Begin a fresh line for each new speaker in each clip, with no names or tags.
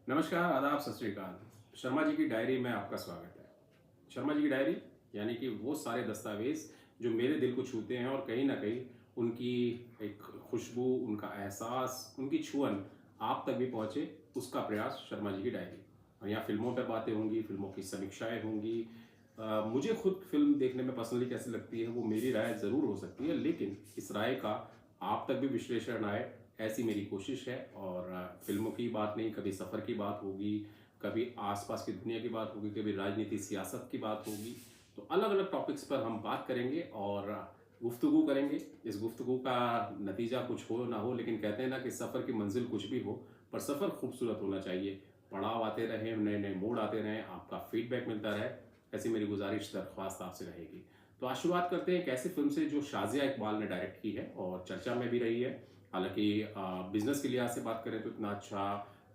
नमस्कार, आदाब, सत श्री अकाल। शर्मा जी की डायरी में आपका स्वागत है। शर्मा जी की डायरी यानी कि वो सारे दस्तावेज़ जो मेरे दिल को छूते हैं और कहीं न कहीं उनकी एक खुशबू, उनका एहसास, उनकी छुअन आप तक भी पहुँचे, उसका प्रयास शर्मा जी की डायरी। और यहाँ फ़िल्मों पे बातें होंगी, फ़िल्मों की समीक्षाएँ होंगी। मुझे खुद फ़िल्म देखने में पर्सनली कैसी लगती है, वो मेरी राय ज़रूर हो सकती है, लेकिन इस राय का आप तक भी विश्लेषण आए, ऐसी मेरी कोशिश है। और फिल्मों की बात नहीं, कभी सफ़र की बात होगी, कभी आसपास की दुनिया की बात होगी, कभी राजनीति सियासत की बात होगी। तो अलग अलग टॉपिक्स पर हम बात करेंगे और गुफ्तगू करेंगे। इस गुफ्तगू का नतीजा कुछ हो ना हो, लेकिन कहते हैं ना कि सफ़र की मंजिल कुछ भी हो, पर सफ़र खूबसूरत होना चाहिए। पड़ाव आते रहें, नए नए मोड़ आते रहें, आपका फीडबैक मिलता रहे, ऐसी मेरी गुजारिश दरख्वास्त आपसे रहेगी। तो आज शुरुआत करते हैं एक ऐसी फिल्म से जो शाज़िया इकबाल ने डायरेक्ट की है और चर्चा में भी रही है। हालांकि बिजनेस के लिहाज से बात करें तो इतना अच्छा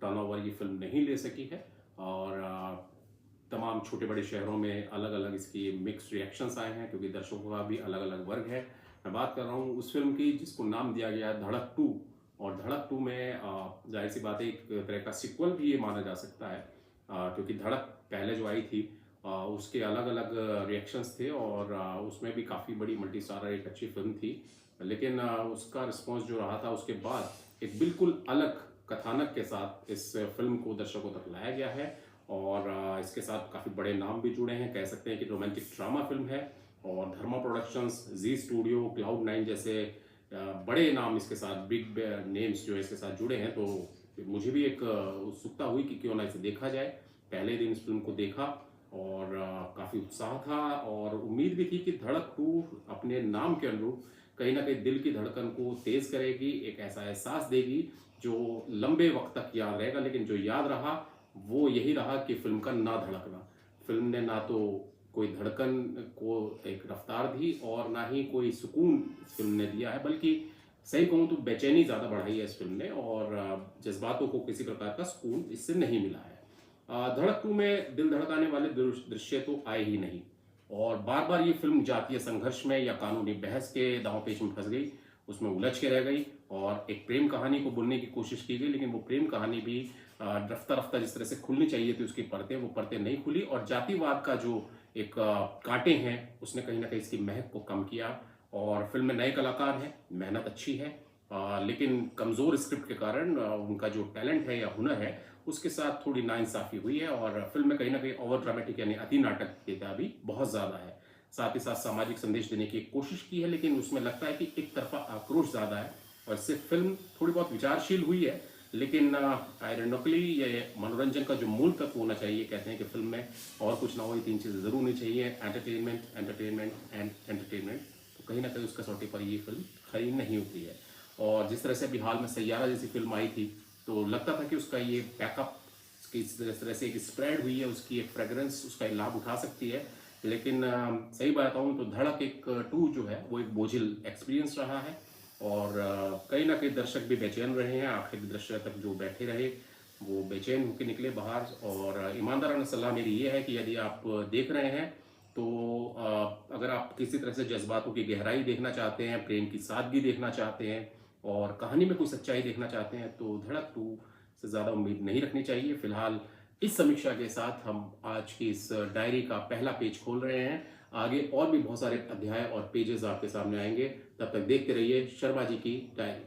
टर्नओवर ये फिल्म नहीं ले सकी है। और तमाम छोटे बड़े शहरों में अलग अलग इसकी मिक्स रिएक्शंस आए हैं, क्योंकि दर्शकों का भी अलग अलग वर्ग है। मैं बात कर रहा हूँ उस फिल्म की जिसको नाम दिया गया है धड़क टू। और धड़क टू में जाहिर सी बात है एक तरह का सिक्वल भी ये माना जा सकता है, क्योंकि धड़क पहले जो आई थी उसके अलग अलग रिएक्शंस थे और उसमें भी काफ़ी बड़ी मल्टी स्टारर एक अच्छी फिल्म थी। लेकिन उसका रिस्पॉन्स जो रहा था उसके बाद एक बिल्कुल अलग कथानक के साथ इस फिल्म को दर्शकों तक लाया गया है। और इसके साथ काफ़ी बड़े नाम भी जुड़े हैं, कह सकते हैं कि रोमांटिक ड्रामा फिल्म है। और धर्मा प्रोडक्शंस, जी स्टूडियो, क्लाउड नाइन जैसे बड़े नाम इसके साथ, बिग नेम्स जो है इसके साथ जुड़े हैं। तो मुझे भी एक उत्सुकता हुई कि क्यों ना इसे देखा जाए। पहले दिन इस फिल्म को देखा और काफ़ी उत्साह था और उम्मीद भी थी कि धड़क टू अपने नाम के अनुरूप कहीं ना कहीं दिल की धड़कन को तेज करेगी, एक ऐसा एहसास देगी जो लंबे वक्त तक याद रहेगा। लेकिन जो याद रहा वो यही रहा कि फिल्म का ना धड़कना। फिल्म ने ना तो कोई धड़कन को एक रफ्तार दी और ना ही कोई सुकून इस फिल्म ने दिया है, बल्कि सही कहूँ तो बेचैनी ज़्यादा बढ़ाई है इस फिल्म ने। और जज्बातों को किसी प्रकार का सुकून इससे नहीं मिला है। धड़क टू में दिल धड़काने वाले दृश्य तो आए ही नहीं। और बार बार ये फिल्म जातीय संघर्ष में या कानूनी बहस के दांवपेच में फंस गई, उसमें उलझ के रह गई और एक प्रेम कहानी को बुनने की कोशिश की गई। लेकिन वो प्रेम कहानी भी रफ्ता रफ्ता जिस तरह से खुलनी चाहिए थी उसकी परतें, वो परतें नहीं खुली। और जातिवाद का जो एक कांटे हैं उसने कहीं ना कहीं इसकी महक को कम किया। और फिल्म में नए कलाकार हैं, मेहनत अच्छी है, लेकिन कमज़ोर स्क्रिप्ट के कारण उनका जो टैलेंट है या हुनर है उसके साथ थोड़ी नाइंसाफ़ी हुई है। और फिल्म में कहीं ना कहीं ओवर ड्रामेटिक यानी अति नाटकीयता भी बहुत ज़्यादा है। साथ ही साथ सामाजिक संदेश देने की कोशिश की है, लेकिन उसमें लगता है कि एक तरफा आक्रोश ज़्यादा है और इससे फिल्म थोड़ी बहुत विचारशील हुई है। लेकिन आयरनोकली ये मनोरंजन का जो मूल तत्व होना चाहिए, कहते हैं कि फिल्म में और कुछ ना हो, ये तीन चीज़ें ज़रूर होनी चाहिए, एंटरटेनमेंट, एंटरटेनमेंट एंड एंटरटेनमेंट। तो कहीं ना कहीं उस कसौटी पर ये फिल्म खरी नहीं उतरी है। और जिस तरह से अभी हाल में सैयारा जैसी फिल्म आई थी, तो लगता था कि उसका ये बैकअप इस तरह से एक स्प्रेड हुई है, उसकी एक फ्रेगरेंस उसका लाभ उठा सकती है। लेकिन सही बताऊँ तो धड़क एक टू जो है वो एक बोझिल एक्सपीरियंस रहा है। और कहीं ना कहीं दर्शक भी बेचैन रहे हैं, आखिरी दृश्य तक जो बैठे रहे वो बेचैन होकर निकले बाहर। और ईमानदाराना सलाह मेरी ये है कि यदि आप देख रहे हैं तो अगर आप किसी तरह से जज्बातों की गहराई देखना चाहते हैं, प्रेम की सादगी देखना चाहते हैं और कहानी में कोई सच्चाई देखना चाहते हैं, तो धड़क टू से ज़्यादा उम्मीद नहीं रखनी चाहिए। फिलहाल इस समीक्षा के साथ हम आज की इस डायरी का पहला पेज खोल रहे हैं। आगे और भी बहुत सारे अध्याय और पेजेस आपके सामने आएंगे। तब तक देखते रहिए शर्मा जी की डायरी।